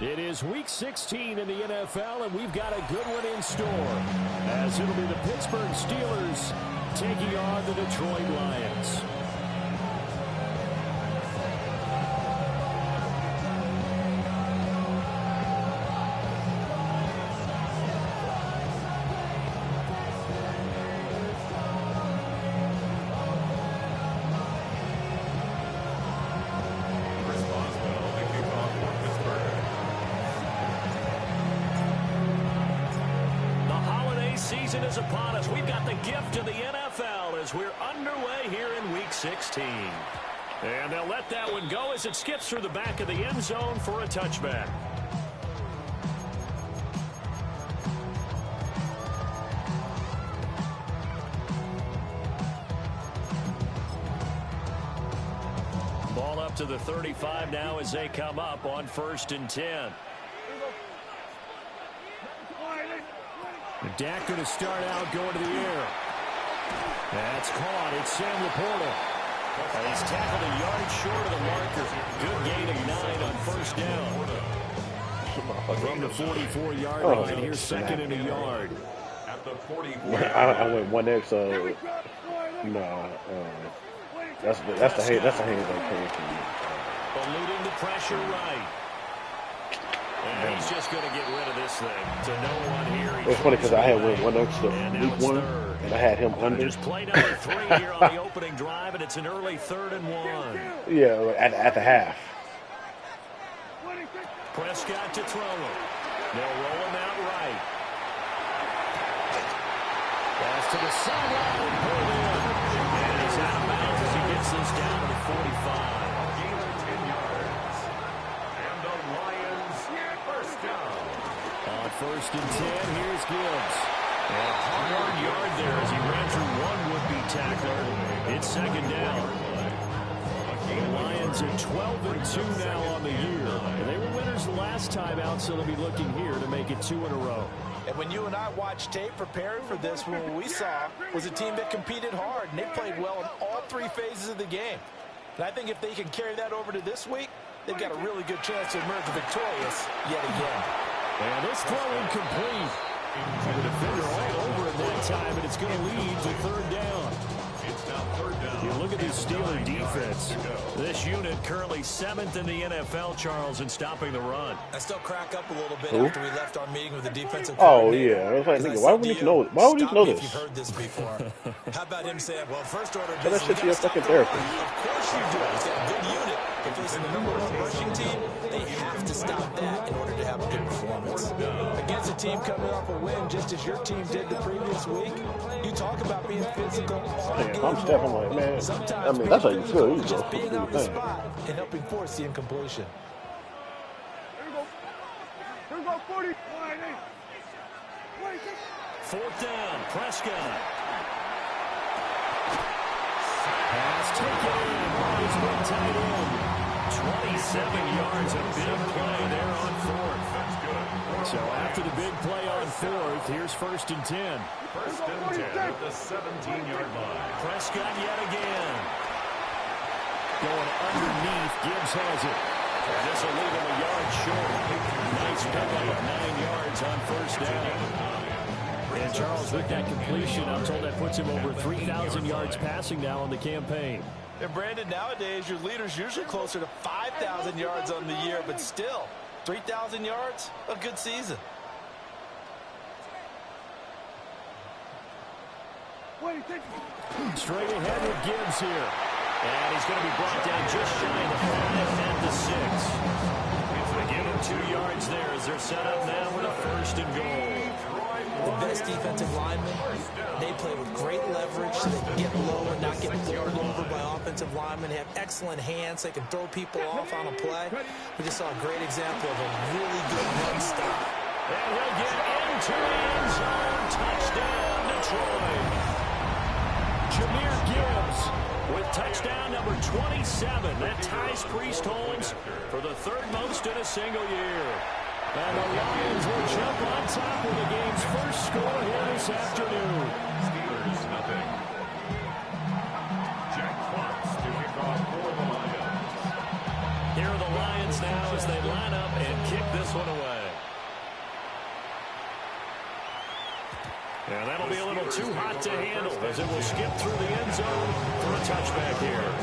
It is Week 16 in the NFL, and we've got a good one in store, as it'll be the Pittsburgh Steelers taking on the Detroit Lions. Season is upon us. We've got the gift of the NFL as we're underway here in Week 16. And they'll let that one go as it skips through the back of the end zone for a touchback. Ball up to the 35 now as they come up on 1st and 10. Dak going to start out going to the air. That's caught. It's Sam Laporta. And he's tackled a yard short of the marker. Good gain of 9 on 1st down. From the 44-yard line, here's 2nd and a yard. I went 1X, so no. That's the hand that came from me. Eluding the pressure right. And he's just going to get rid of this thing to no one here. It's funny because I had went 1X to week 1, and I had him under. Just play number 3 here on the opening drive, and it's an early 3rd and 1. Yeah, at the half. Prescott to throw him. They'll roll him out right. Pass to the sideline and pulled in. And he's out of bounds as he gets this down to the 45. On 1st and 10, here's Gibbs. And a hard yard there as he ran through one would-be tackler. It's 2nd down. The Lions are 12-2 now on the year. And they were winners the last time out, so they'll be looking here to make it 2 in a row. And when you and I watched tape preparing for this, what we saw was a team that competed hard, and they played well in all 3 phases of the game. And I think if they can carry that over to this week, they've got a really good chance to emerge victorious yet again. And this throw incomplete. The defender all over it that time, and it's going to lead to 3rd down. You look at this Steeler defense. This unit currently 7th in the NFL, Charles, in stopping the run. I still crack up a little bit after we left our meeting with the defensive coordinator. Oh, yeah. I was like, nigga, why would you know? Why would you know this? If you've heard this before. How about him saying, well, first order business, that shit to your fucking therapist. Of course you do. He's got a good unit. If facing the number 1 rushing team, they have to stop that in order to have a good performance. Against a team coming off a win, just as your team did the previous week, you talk about being physical all game I'm stepping like, man, I mean, that's how you feel. You just being on the spot and helping force the incompletion. Here we go, 40. 4th down, Prescott. Pass taken in. He's one tight end. 27 yards, a big play there on 4th. So after the big play on 4th, here's 1st and 10. 1st and 10 at the 17-yard line. Prescott yet again. Going underneath, Gibbs has it. And this will leave him a yard short. Nice pickup of 9 yards on 1st down. And Charles, with that completion, I'm told that puts him over 3,000 yards passing now on the campaign. And Brandon, nowadays your leader's usually closer to 5,000 yards on the year, but still, 3,000 yards, a good season. Straight ahead with Gibbs here. And he's going to be brought down just shy of the 5 at the 6. They give him 2 yards there as they're set up now with a 1st and goal. The best defensive linemen, they play with great leverage so they can get low and not get pulled over by offensive linemen. They have excellent hands. They can throw people off on a play. We just saw a great example of a really good run stop. And he'll get into the end zone. Touchdown, Detroit. Jahmyr Gibbs with touchdown number 27. That ties Priest Holmes for the 3rd most in a single year. And the Lions will jump on top with the game's first score here this afternoon. Steelers, nothing. Jack Fox to kick off for the Lions. Here are the Lions now as they line up and kick this this one away. And that'll be a little too hot to handle as it will skip through the end zone for a touchback here.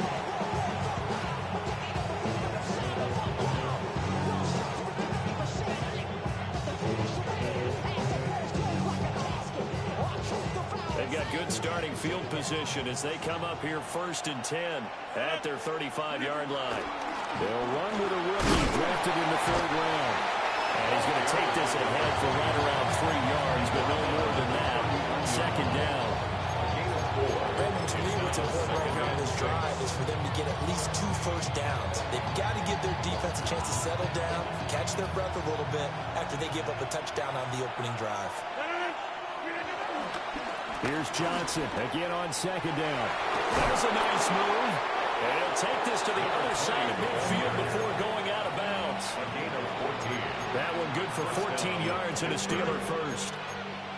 They've got good starting field position as they come up here 1st and 10 at their 35-yard line. They'll run with a rookie drafted in the 3rd round. And he's going to take this ahead for right around 3 yards, but no more than that. 2nd down. Raymond, to me, what's important right here on this drive is for them to get at least 2 first downs. They've got to give their defense a chance to settle down, catch their breath a little bit after they give up a touchdown on the opening drive. Here's Johnson again on 2nd down. There's a nice move. And he'll take this to the other side of midfield before going out of bounds. A gain of 14. That one good for 14 yards and a Steeler first.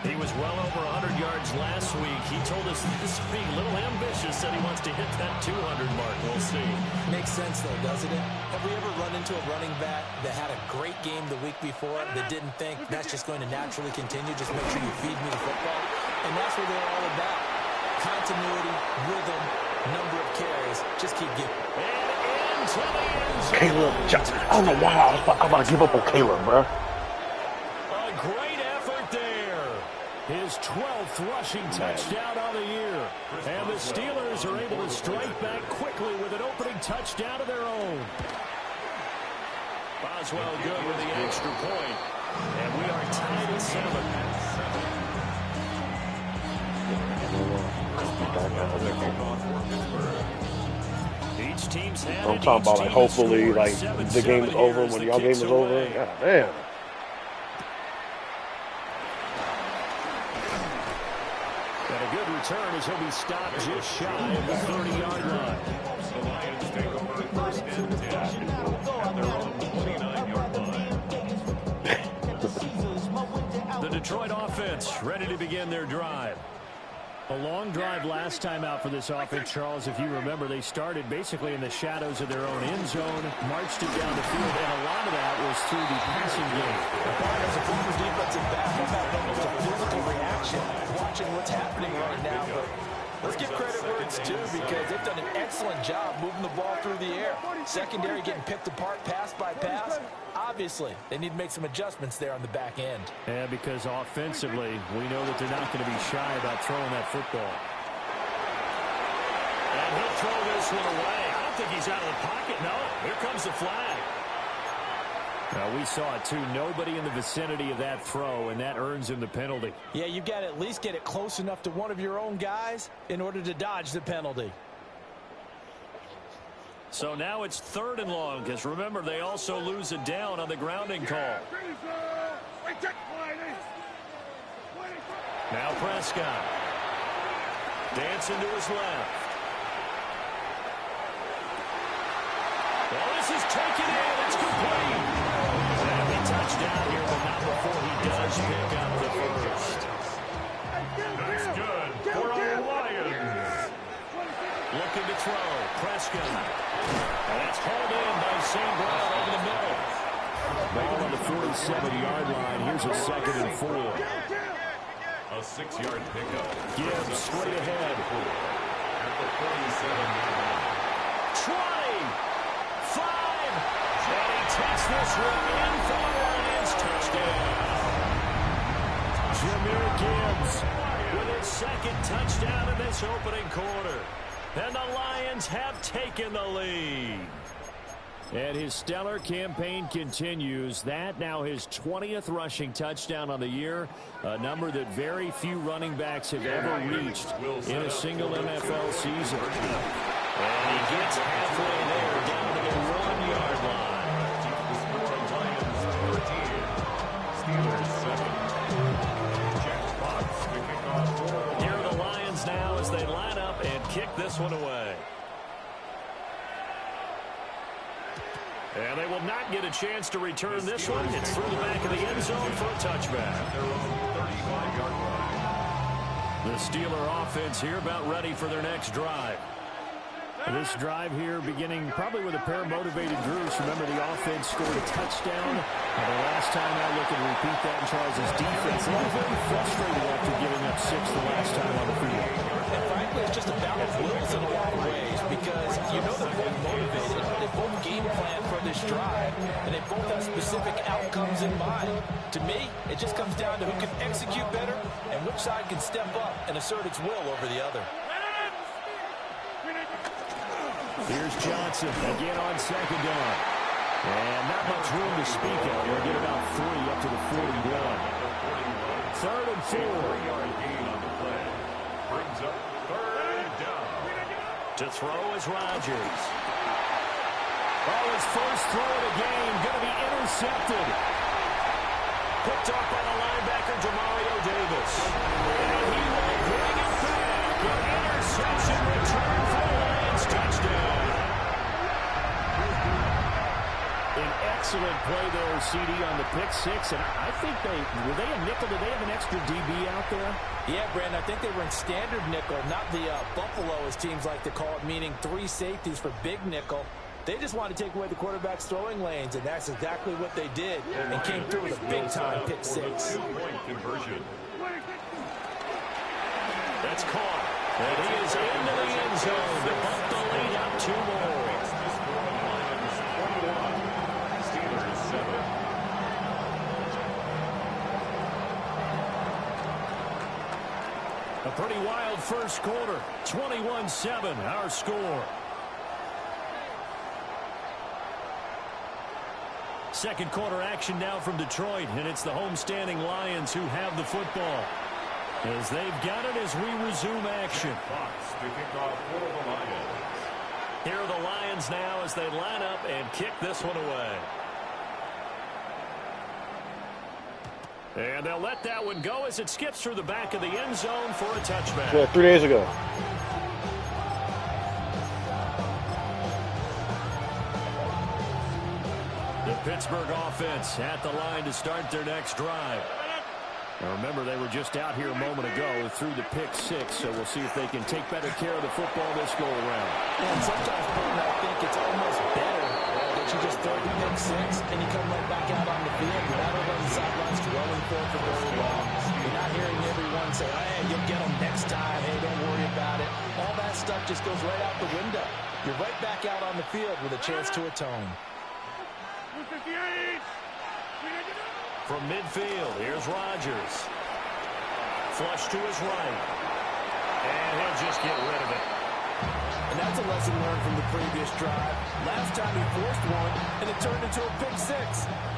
He was well over 100 yards last week. He told us this is being a little ambitious, said he wants to hit that 200 mark. We'll see. Makes sense, though, doesn't it? Have we ever run into a running back that had a great game the week before that didn't think that's just going to naturally continue? Just make sure you feed me the football. And that's what they're all about. Continuity, rhythm, number of carries. Just keep giving. And into the end zone. Caleb Johnson. I don't know why I'm about to give up on Caleb, bro. A great effort there. His 12th rushing touchdown on the year. And the Steelers are able to strike back quickly with an opening touchdown of their own. Boswell good with the extra point. And we are tied at 7. Each team's had I'm talking about, like, hopefully, like, the game is over when y'all game is over. God damn. And a good return as he'll be stopped just shy of the 30-yard line. The Lions take over 1st and 10 at their own 29-yard line. The Detroit offense ready to begin their drive. A long drive last time out for this offense, Charles. If you remember, they started basically in the shadows of their own end zone, marched it down the field, and a lot of that was through the passing game. As a former defensive back, I've had almost a physical reaction watching what's happening right now. But let's give credit where it's due because they've done an excellent job moving the ball through the air. Secondary getting picked apart pass by pass. Obviously, they need to make some adjustments there on the back end. Yeah, because offensively, we know that they're not going to be shy about throwing that football. And he'll throw this one away. I don't think he's out of the pocket. No, here comes the flag. Now, we saw it, too. Nobody in the vicinity of that throw, and that earns him the penalty. Yeah, you've got to at least get it close enough to one of your own guys in order to dodge the penalty. So now it's 3rd and long, because remember, they also lose a down on the grounding call. Now Prescott. Dancing to his left. Well, this is taken in. It's complete. And he touched down here, but not before he does pick up the first. That's good for the Lions. Looking to throw. Prescott. And that's hauled in by St. Brown over the middle. Ball on the 47-yard line. Here's a 2nd and 4. A 6-yard pickup. Gibbs straight ahead. At the 47-yard line. 20. 5. And he takes this one in for the Lions. Touchdown. Jameer Gibbs with his 2nd touchdown in this opening quarter. And the Lions have taken the lead. And his stellar campaign continues. That now his 20th rushing touchdown on the year, a number that very few running backs have ever reached in a single NFL season. And he gets halfway there down to the 1-yard line. The score, Lions 13, Steelers 7. Jack Fox to kick off. Here are the Lions now as they line up and kick this one away. And they will not get a chance to return this one. It's through the back of the end zone for a touchback. Their own 35-yard line. The Steeler offense here about ready for their next drive. This drive here beginning probably with a pair of motivated Drews. Remember, the offense scored a touchdown on the last time now looking to repeat that in Charles' defense. They were very frustrated after giving up 6 the last time on the field. And frankly, it's just a battle of wills in a lot of ways because you know they're both motivated. They both game plan for this drive, and they both have specific outcomes in mind. To me, it just comes down to who can execute better and which side can step up and assert its will over the other. Here's Johnson again on second down. And not much room to speak of. They'll get about 3 up to the 41. 3rd and 4. 4-yard gain on the play. Brings up 3rd down. To throw is Rodgers. Oh, his first throw of the game going to be intercepted. Picked off by the linebacker, Demario Davis. And he will bring it back. An interception return for the Lions. Touchdown. An excellent play there, CD, on the pick 6. And I think were they a nickel? Did they have an extra DB out there? Yeah, Brandon, I think they were in standard nickel, not the Buffalo, as teams like to call it, meaning 3 safeties for big nickel. They just wanted to take away the quarterback's throwing lanes, and that's exactly what they did, and came through with a big-time pick 6. 2-point conversion. That's caught. And he is into the end zone to bump the lead up 2 more. A pretty wild first quarter. 21-7, our score. Second quarter action now from Detroit, and it's the homestanding Lions who have the football. As they've got it as we resume action. Fox to kick off for the Lions. Here are the Lions now as they line up and kick this one away. And they'll let that one go as it skips through the back of the end zone for a touchback. Yeah, 3 days ago. The Pittsburgh offense at the line to start their next drive. Now remember, they were just out here a moment ago through the pick 6, so we'll see if they can take better care of the football this go around. And sometimes, Burton, I think it's almost better that you just throw the pick 6 and you come right back out on the field. You're not over on the sidelines dwelling for very long. You're not hearing everyone say, hey, you'll get them next time. Hey, don't worry about it. All that stuff just goes right out the window. You're right back out on the field with a chance to atone. From midfield, here's Rodgers. Flush to his right. And he'll just get rid of it. And that's a lesson learned from the previous drive. Last time he forced one, and it turned into a pick 6.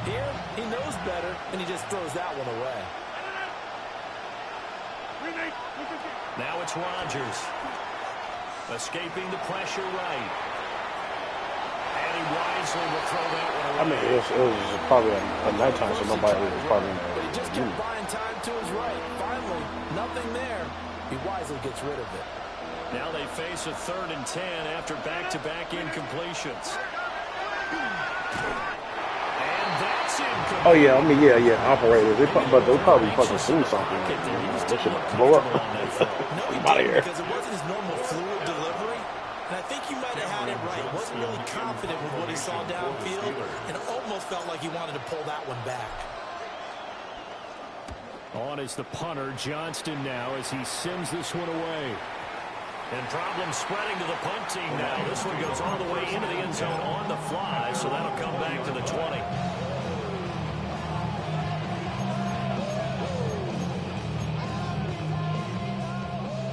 Here, he knows better, and he just throws that one away. Now it's Rodgers. Escaping the pressure right. And he wisely will throw that one away. I mean, it was probably a nighttime, so nobody was probably in But he just the kept buying time to his right. Finally, nothing there. He wisely gets rid of it. Now they face a 3rd and 10 after back-to-back incompletions. And that's incomplete. Oh, yeah, I mean, yeah, operators. But they probably fucking seen something. They should blow up. No, he I'm out of didn't, here. because it wasn't his normal fluid delivery. And I think you might have had it right. He wasn't really confident with what he saw downfield, and it almost felt like he wanted to pull that one back. On is the punter, Johnston now, as he sends this one away. And problems spreading to the punt team now. This one goes all the way into the end zone on the fly, so that'll come back to the 20.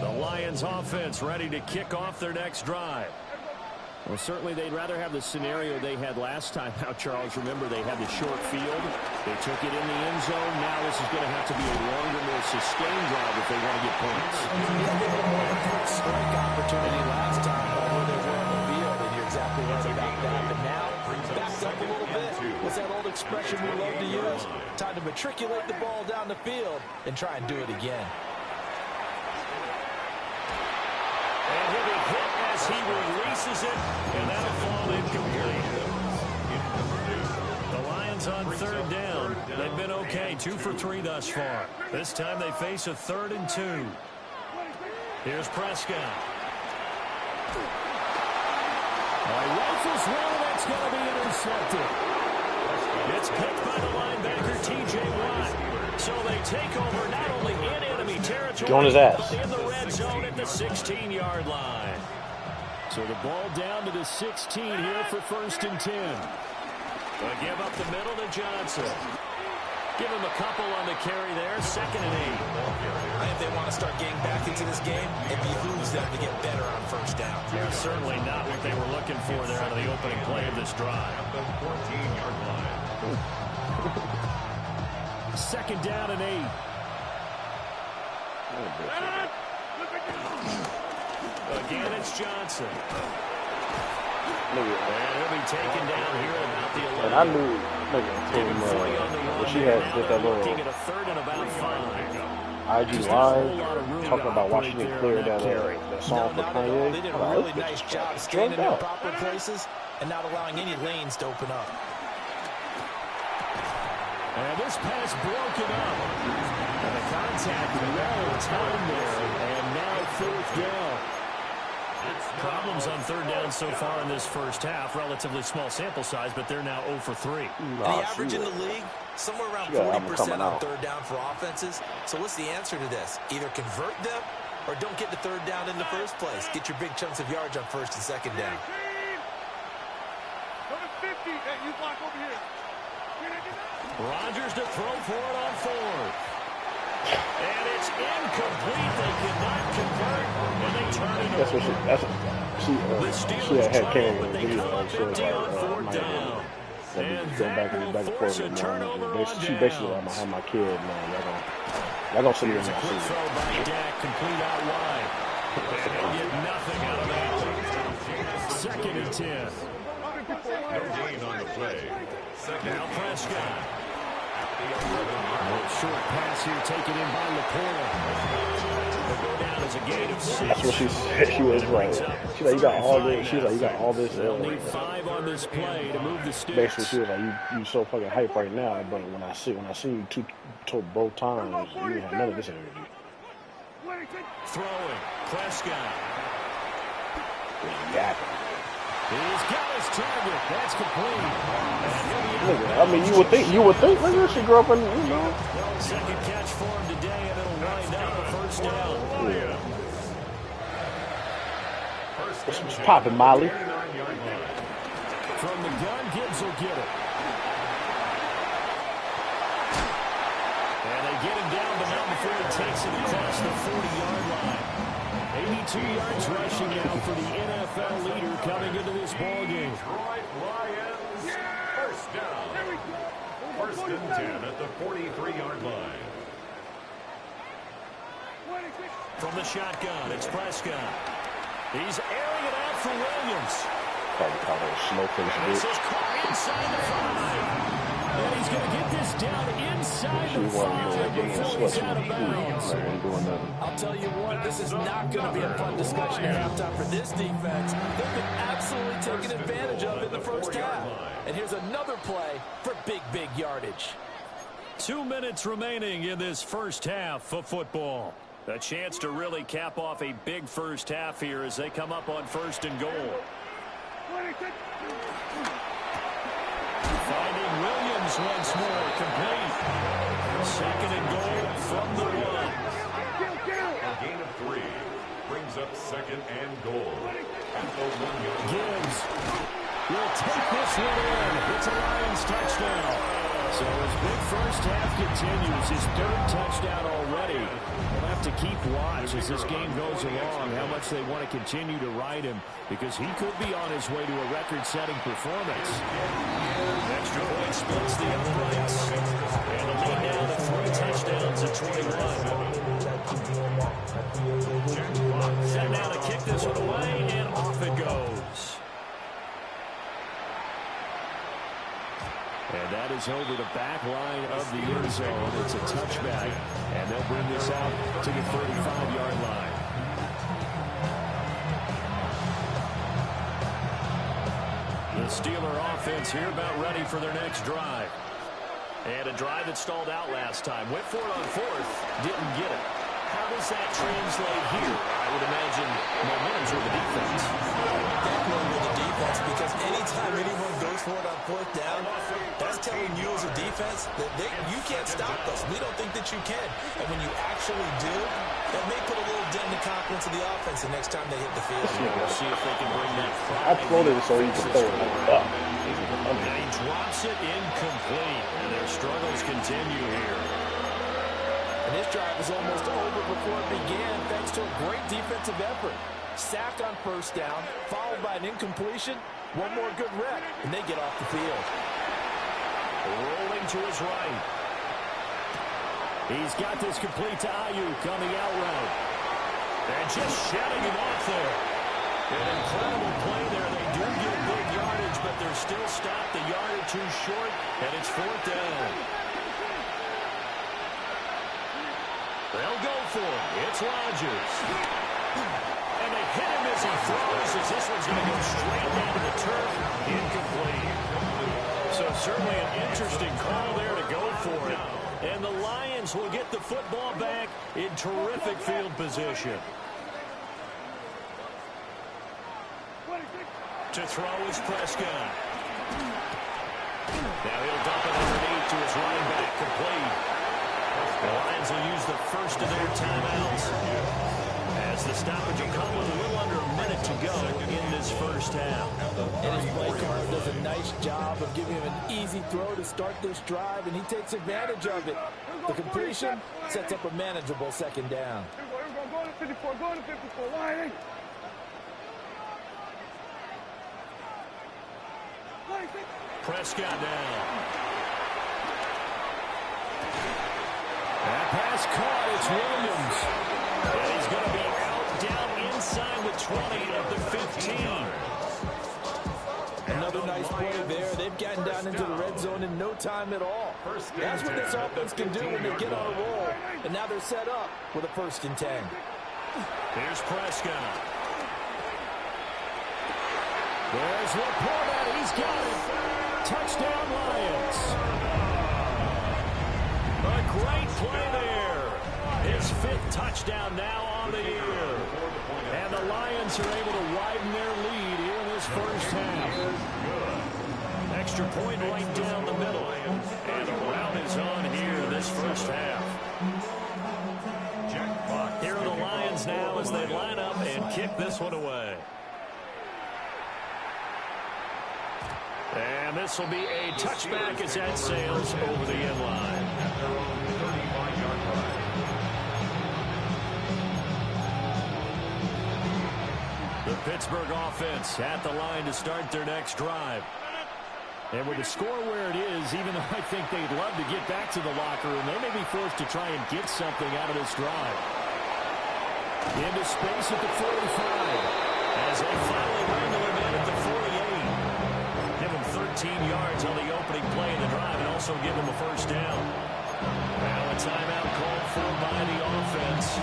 The Lions offense ready to kick off their next drive. Well, certainly they'd rather have the scenario they had last time out, Charles. Remember, they had the short field. They took it in the end zone. Now this is going to have to be a longer, more sustained drive if they want to get points. Yeah, they had more of a quick strike opportunity last time, although they were on the field, and you're exactly right about that. But now, backed up a little bit. What's that old expression we love to use? Time to matriculate the ball down the field and try and do it again. And he'll be hit as he releases it, and that'll fall incomplete. The Lions on 3rd down. They've been okay, 2 for 3 thus far. This time they face a 3rd and 2. Here's Prescott. Rifles one, that's going to be intercepted. It's picked by the linebacker, take over not only in enemy territory, Go on his ass. but in the red zone at the 16-yard line. So the ball down to the 16 here for 1st and 10. They give up the middle to Johnson. Give him a couple on the carry there. 2nd and 8. If they want to start getting back into this game, it behooves them to get better on 1st down. Yeah, certainly not what they were looking for there out of the opening play of this drive. At the 14-yard line. 2nd down and 8. Again, it's Johnson. And he'll be taken down here at about the 11. And I knew, when she had did that little Looking at a 3rd and about 5. IG live talking about why she didn't clear that song for Kanye. They did a really nice job staying in their proper places and not allowing any lanes to open up. And this pass broken up. And the contact well timed there. And now 4th down. Problems on 3rd down so far in this 1st half. Relatively small sample size, but they're now 0 for 3. The average in the league, somewhere around 40% on 3rd down for offenses. So what's the answer to this? Either convert them or don't get to 3rd down in the first place. Get your big chunks of yards on 1st and 2nd down. Number 50. Hey, you block over here. Rodgers to throw for it on 4th. And it's incomplete. They could not convert, and they turn it That's over. what she had carrying the video. So it's like, go back and forth. She basically like, I have my kid, man. Y'all gonna see me in Quick my throw by Dak, complete out wide. And they'll get nothing out of that. 2nd and 10. No gain on the play. Now Prescott. Short pass here taken in by Laporta. They'll go down as a gain of 6. That's what she said. She was right. She's like, you got all this. She's like, you got all this. They'll need 5 on this play to move the sticks. Basically, she was like, you so fucking hype right now, but when I see you both times, you didn't have none of this energy. Throwing. Prescott. Yeah. He's got his target. That's complete. I mean, you would think, look at she grew up in, you know. 2nd catch for him today, and it'll wind up a 1st down. Yeah. What's popping, Molly? From the gun, Gibbs will get it. And they get him down, but not before he takes it across the 40-yard line. 82 yards rushing now for the NFL leader coming into this ballgame. Detroit Lions. 1st down. 1st and 10 at the 43-yard line. From the shotgun, it's Prescott. He's airing it out for Williams. Probably call her a snowface And this bitch. is caught inside the 5. And he's going to get this down inside She the wasn't 5 getting before sweats he's from out the of food. bounds. Like, ain't doing nothing. I'll tell you what, this is not going to be a fun discussion at halftime for this defense. They've been absolutely taken advantage of in the 1st half. And here's another play for big yardage. 2 minutes remaining in this 1st half of football. A chance to really cap off a big 1st half here as they come up on 1st and goal. Finding Williams once more, complete. 2nd and goal from the 1. A gain of 3 brings up 2nd and goal. At the 1-yard line. Gibbs will take this one in. It's a Lions touchdown. So his big 1st half continues, his 3rd touchdown already. We'll have to keep watch as this game goes along, how much they want to continue to ride him, because he could be on his way to a record-setting performance. Extra point splits the uprights, and the lead now to 3 touchdowns at 21. Set now to kick this one away, and off it goes. And that is over the back line of the end zone. It's a touchback. And they'll bring this out to the 35-yard line. The Steeler offense here about ready for their next drive. And a drive that stalled out last time. Went for it on 4th. Didn't get it. How does that translate here? I would imagine momentum's with the defense. Definitely with the defense, because anytime anyone goes for it on fourth down, that's telling you as a defense that you can't stop us. We don't think that you can. And when you actually do, that may put a little dent in the confidence of the offense the next time they hit the field. We'll see if they can bring that. I floated it so he can throw it up. And he drops it incomplete, and their struggles continue here. And this drive was almost over before it began, thanks to a great defensive effort. Sack on first down, followed by an incompletion. One more good rep, and they get off the field. Rolling to his right. He's got this complete to Ayuk on the out route. And just shutting him off there. An incredible play there. They do get big yardage, but they're still stopped a yard or two short, and it's fourth down. They'll go for it. It's Rodgers. And they hit him as he throws, as this one's going to go straight down to the turf. Incomplete. So certainly an interesting call there to go for it. And the Lions will get the football back in terrific field position. To throw is Prescott. Now he'll dump it underneath to his running back, complete. The Lions will use the first of their timeouts, as the stoppage will come with a little under a minute to go in this first half. And his play caller does a nice job of giving him an easy throw to start this drive, and he takes advantage of it. The completion sets up a manageable second down. Go to 54, go to 54, wide. Prescott down. That pass caught. It's Williams. And he's going to be out down inside the 20 of the 15. Another nice play there. They've gotten down into the red zone in no time at all. That's what this offense can do when they get on a roll. And now they're set up with a 1st and 10. Here's Prescott. There's Laporta. He's got it. Touchdown, Lions. A great play there. His 5th touchdown now on the year. And the Lions are able to widen their lead here in this first half. Extra point right down the middle. And the rout is on here this first half. Here are the Lions now as they line up and kick this one away. And this will be a touchback as that sails over the end line. The Pittsburgh offense at the line to start their next drive. And with the score where it is, even though I think they'd love to get back to the locker room, they may be forced to try and get something out of this drive. Into space at the 45. As they finally wrangle him in at the 48. Give him 13 yards on the opening play of the drive and also give him a first down. Now a timeout called for by the offense,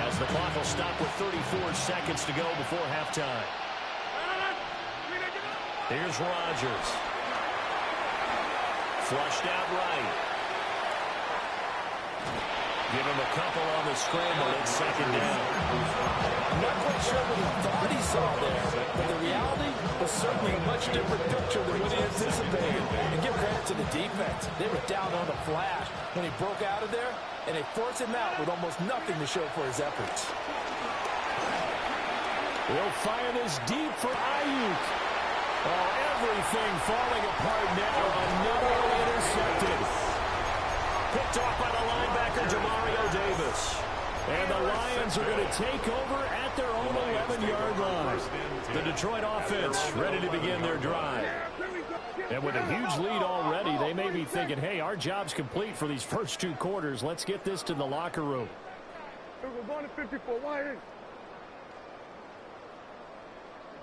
as the clock will stop with 34 seconds to go before halftime. Here's Rodgers. Flushed out right. Give him a couple on the scramble at second down. I'm not quite sure what he thought he saw there, but the reality was certainly a much different picture than what he anticipated. And give credit to the defense. They were down on the flash when he broke out of there, and they forced him out with almost nothing to show for his efforts. He'll fire this deep for Ayuk. Oh, everything falling apart now. Another intercepted. Picked off by the linebacker, Demario Davis. And the Lions are going to take over at their own 11-yard line. The Detroit offense ready to begin their drive. And with a huge lead already, they may be thinking, hey, our job's complete for these first 2 quarters. Let's get this to the locker room. We're going to 54, wide.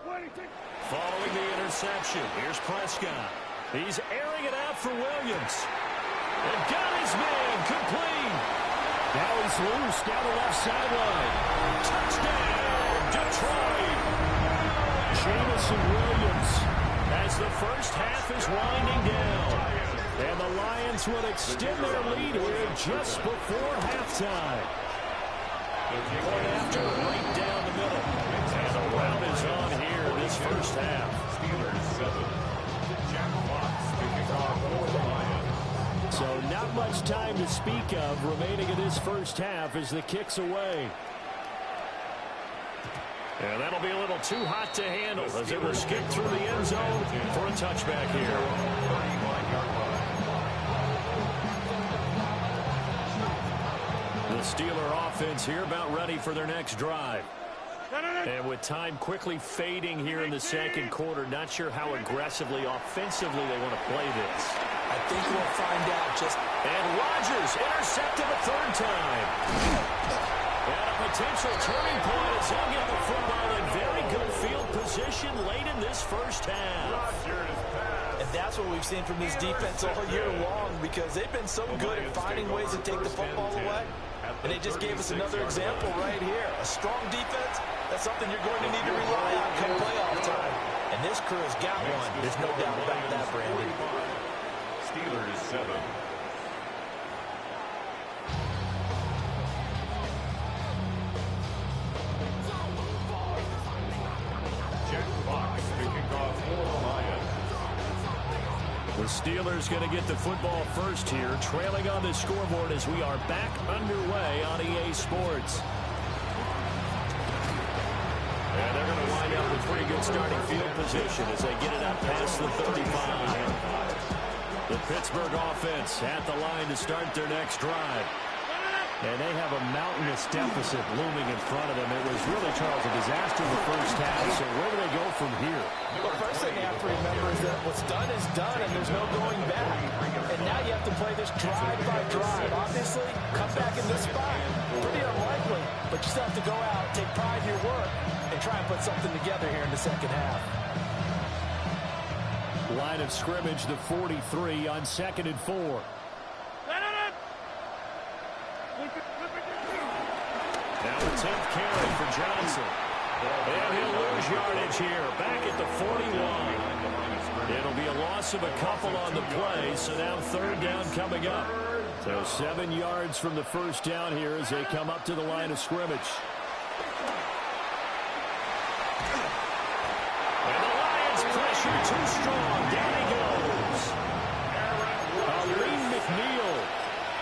Following the interception, here's Prescott. He's airing it out for Williams. And got his man, complete. Now he's loose down the left sideline. Touchdown, Detroit. Jamison Williams as the first half is winding down. And the Lions will extend their lead here just before halftime. Going after right down the middle. And the round is on here in this first half. Steelers 7. Jack Fox kicking off for the Lions. So not much time to speak of remaining in this first half as the kick's away. And that'll be a little too hot to handle as it will skip through the end zone for a touchback here. 39-yard line. The Steeler offense here about ready for their next drive. And with time quickly fading here in the second quarter, not sure how aggressively, offensively they want to play this. I think we'll find out just... And Rodgers intercepted a third time. And a potential turning point as he'll get the football in very good field position late in this first half. And that's what we've seen from this defense all year long, because they've been so good at finding ways to take the football away. And they just gave us another example right here. A strong defense, that's something you're going to need to rely on come playoff time. And this crew has got one. There's no doubt about that, Brandon. Steelers 7. Jack Fox kicking off for the Lions. The Steelers going to get the football first here, trailing on the scoreboard as we are back underway on EA Sports. And they're going to wind up with pretty good starting field position as they get it out past the 35. The Pittsburgh offense at the line to start their next drive. And they have a mountainous deficit looming in front of them. It was really, Charles, a disaster in the first half. So where do they go from here? Well, first thing you have to remember is that what's done is done, and there's no going back. And now you have to play this drive by drive. Obviously, come back in this spot. Pretty unlikely, but you still have to go out, take pride in your work, and try and put something together here in the second half. Line of scrimmage, the 43 on 2nd and 4. Now the 10th carry for Johnson. And he'll lose yardage here, back at the 41. It'll be a loss of a couple on the play, so now third down coming up. So 7 yards from the first down here as they come up to the line of scrimmage. And the Lions pressure too strong. Down he goes. Aleem McNeil.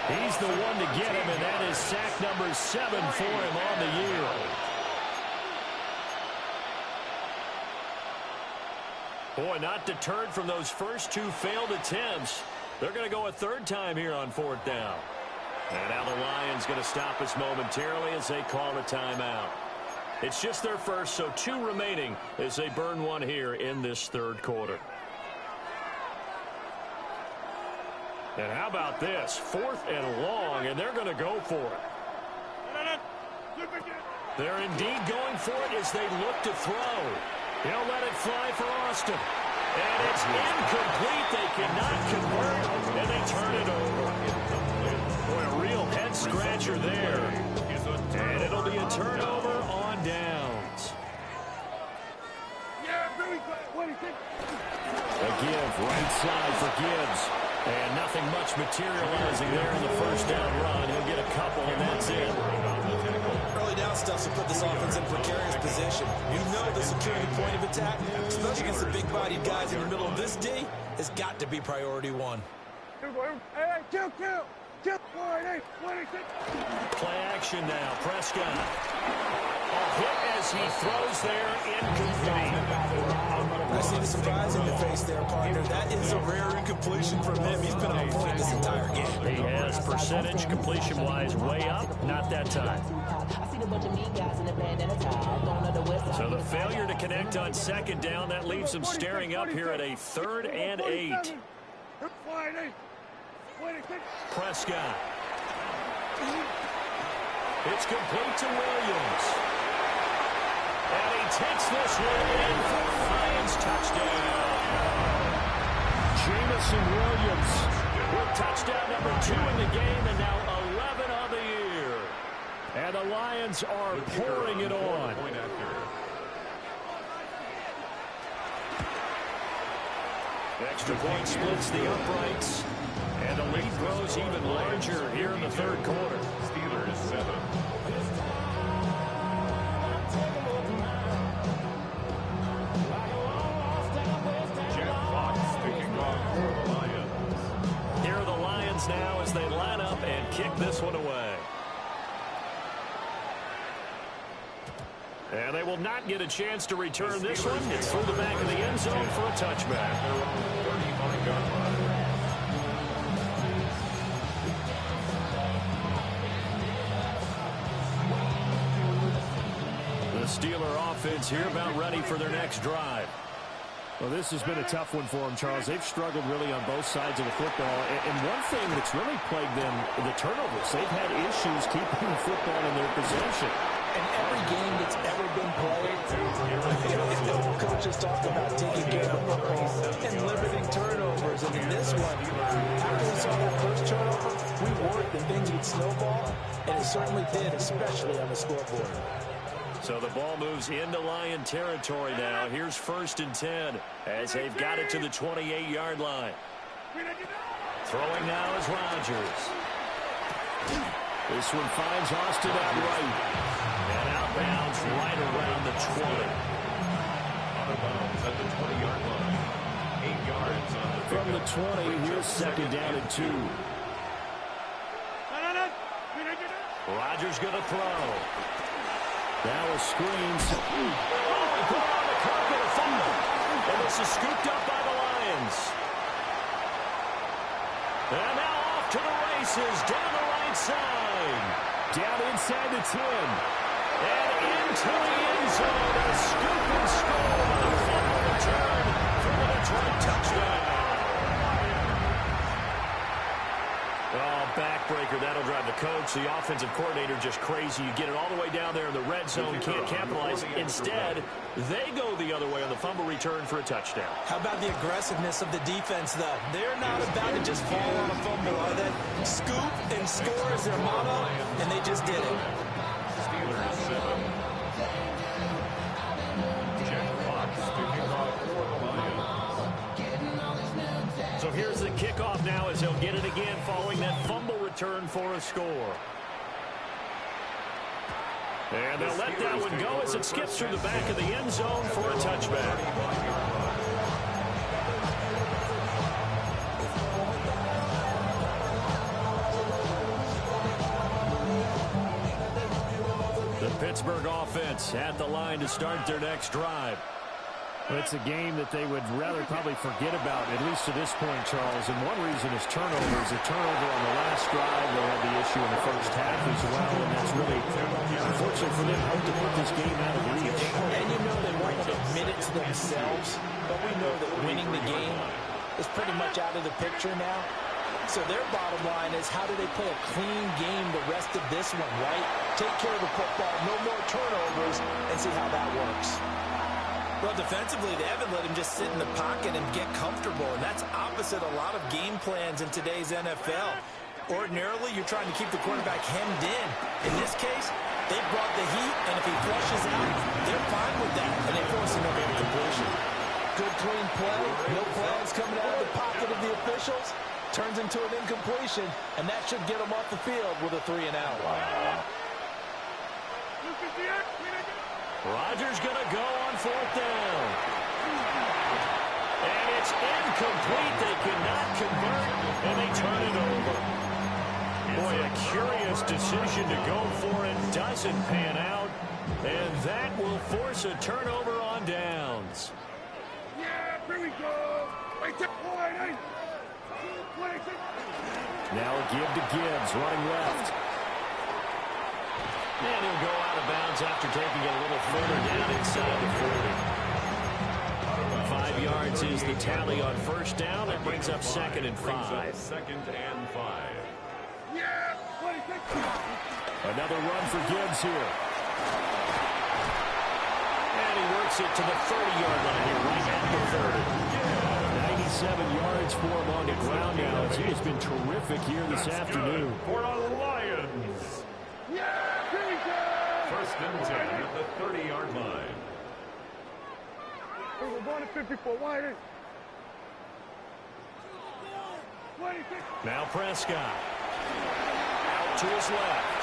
He's the one to get him, and that is sack number 7 for him on the year. Boy, not deterred from those first 2 failed attempts. They're going to go a third time here on 4th down. And now the Lions going to stop us momentarily as they call a timeout. It's just their first, so 2 remaining as they burn one here in this third quarter. And how about this? 4th and long, and they're going to go for it. They're indeed going for it as they look to throw. He'll let it fly for Austin. And it's incomplete. They cannot convert, and they turn it over. Boy, a real head-scratcher there. And it'll be a turnover on downs. A give, right side for Gibbs. And nothing much materializing there in the first down run. He'll get a couple, and that's it. Early down stuff to put this offense in precarious position. You know the securing the point of attack, especially against the big-bodied guys in the middle of this D, has got to be priority 1. Hey, kill. Play action now. Prescott. A hit as he throws there, incomplete. I see the surprise in your face there, partner. That is a rare incompletion from him. He's been on point this entire game. He has percentage completion-wise way up. Not that time. So the failure to connect on 2nd down, that leaves him staring up here at a 3rd and 8. Prescott. It's complete to Williams. And he takes this one in for a Lions touchdown. Jamison Williams with touchdown number 2 in the game, and now 11 on the year. And the Lions are pouring it on. Extra point splits the uprights. And the lead grows even larger here in the third quarter. Steelers 7. as they line up and kick this one away. And they will not get a chance to return this one. It's through the back of the end zone for a touchback. The Steeler offense here about ready for their next drive. Well, this has been a tough one for them, Charles. They've struggled really on both sides of the football. And one thing that's really plagued them, the turnovers. They've had issues keeping the football in their possession. In every game that's ever been played, coaches talk about taking care of the football and limiting turnovers. And in this one, after we saw that first turnover, we worried that things would snowball, and it certainly did, especially on the scoreboard. So the ball moves into Lion territory now. Here's 1st and 10 as they've got it to the 28-yard line. Throwing now is Rodgers. This one finds Austin out right. And outbounds right around the 20. Out of bounds at the 20-yard line. 8 yards on the From the 20, here's 2nd down and 2. Rodgers going to throw. Now a screens. Oh, he put on the carpet, a fumble. And this is scooped up by the Lions. And now off to the races, down the right side. Down inside the 10. And into the end zone. A scoop and score on a fumble return for the Detroit touchdown. Oh, backbreaker. That'll drive the coach, the offensive coordinator, just crazy. You get it all the way down there in the red zone, can't capitalize. Instead, they go the other way on the fumble return for a touchdown. How about the aggressiveness of the defense, though? They're not about to just fall on a fumble, are they? Scoop and score is their motto, and they just did it. Steelers 7. Jack Fox to kick off for the Lions. So here's the kickoff now as they'll get it again following that fumble return for a score. And they'll let that one go as it skips through the back of the end zone for a touchback. The Pittsburgh offense at the line to start their next drive. Well, it's a game that they would rather probably forget about, at least to this point, Charles. And one reason is turnovers. A turnover on the last drive. They had the issue in the first half as well, and that's really, unfortunately for them, hard to put this game out of reach. And you know they won't admit it to themselves, but we know that winning the game is pretty much out of the picture now. So their bottom line is, how do they play a clean game the rest of this one, right? Take care of the football, no more turnovers, and see how that works. Well, defensively, they haven't let him just sit in the pocket and get comfortable, and that's opposite a lot of game plans in today's NFL. Ordinarily, you're trying to keep the quarterback hemmed in. In this case, they brought the heat, and if he flushes out, they're fine with that, and they force another incompletion. Good, clean play, no flags coming out of the pocket of the officials. Turns into an incompletion, and that should get them off the field with a 3-and-out. Wow. Rodgers going to go on 4th down. And it's incomplete. They cannot convert, and they turn it over. Boy, a curious decision to go for it. Doesn't pan out, and that will force a turnover on downs. Yeah, here we go. Now a give to Gibbs, running left. And he'll go out of bounds after taking it a little further down inside the 40. 5 yards is the tally on 1st down. That brings up 2nd and 5. 2nd and 5. Another run for Gibbs here. And he works it to the 30-yard line here, right at the 30. 97 yards for him on the ground now. He has been terrific here this afternoon. For a Lions. 1st and 10 at the 30-yard line. We're going to 54. Wide. Now Prescott. Out to his left.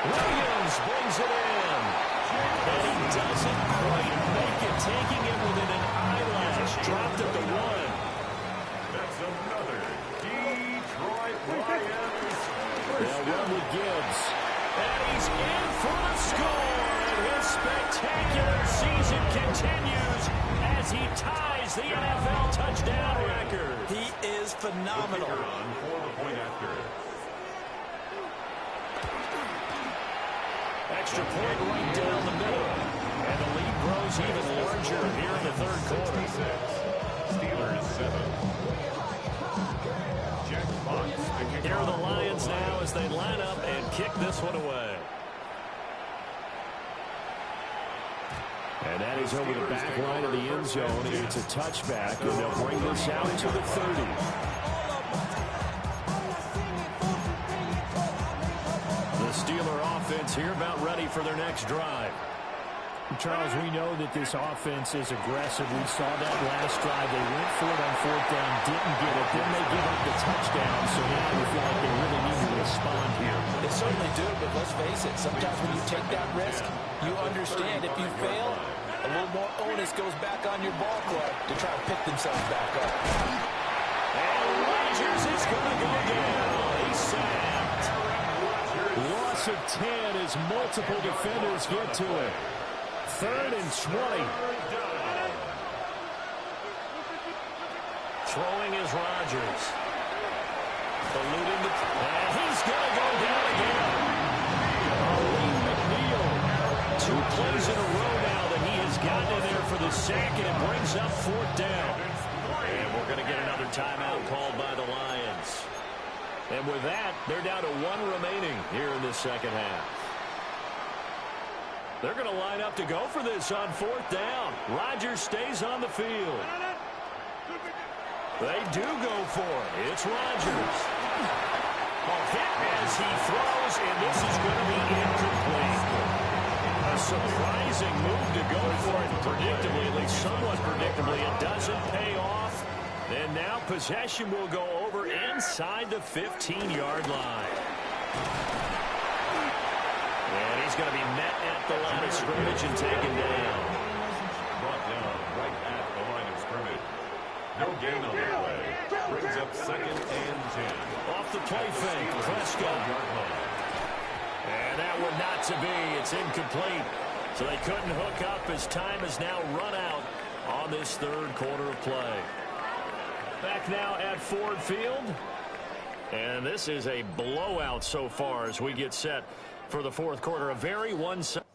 Williams brings it in. And he doesn't quite make it, taking it within an eyelash. Dropped at the 1. That's another They'll run with Gibbs. And he's in for the score. And his spectacular season continues as he ties the NFL touchdown record. He is phenomenal. For the point after. Extra point right down the middle. And the lead grows even larger here in the third quarter. Steelers 7. Jack Fox. Here are the Lions now as they line up and kick this one away. And that is over the back line of the end zone. It's a touchback, and they'll bring this out to the 30. The Steeler offense here about ready for their next drive. Charles, we know that this offense is aggressive. We saw that last drive. They went for it on fourth down, didn't get it. Then they give up the touchdown, so now we feel like they really need to respond here. They certainly do, but let's face it, sometimes when you take that risk, you understand if you fail, a little more onus goes back on your ball club to try to pick themselves back up. And Rodgers is going to go down. He's sacked. Loss of 10 as multiple defenders get to it. 3rd and 20. Throwing is Rodgers. Eluding the... And he's going to go down again. Lee McNeil. 2 plays in a row now that he has gotten in there for the sack, and it brings up 4th down. And we're going to get another timeout called by the Lions. And with that, they're down to 1 remaining here in this second half. They're going to line up to go for this on 4th down. Rodgers stays on the field. They do go for it. It's Rodgers. A hit as he throws, and this is going to be incomplete. A surprising move to go for it predictably, at least somewhat predictably. It doesn't pay off. And now possession will go over inside the 15-yard line. And he's going to be met at the line of scrimmage and taken down. Brought down right at the line of scrimmage. No gain on the play. Brings up 2nd and 10. Off the play fake, Prescott. And that one not to be. It's incomplete. So they couldn't hook up as time has now run out on this 3rd quarter of play. Back now at Ford Field. And this is a blowout so far as we get set for the 4th quarter. A very one-sided.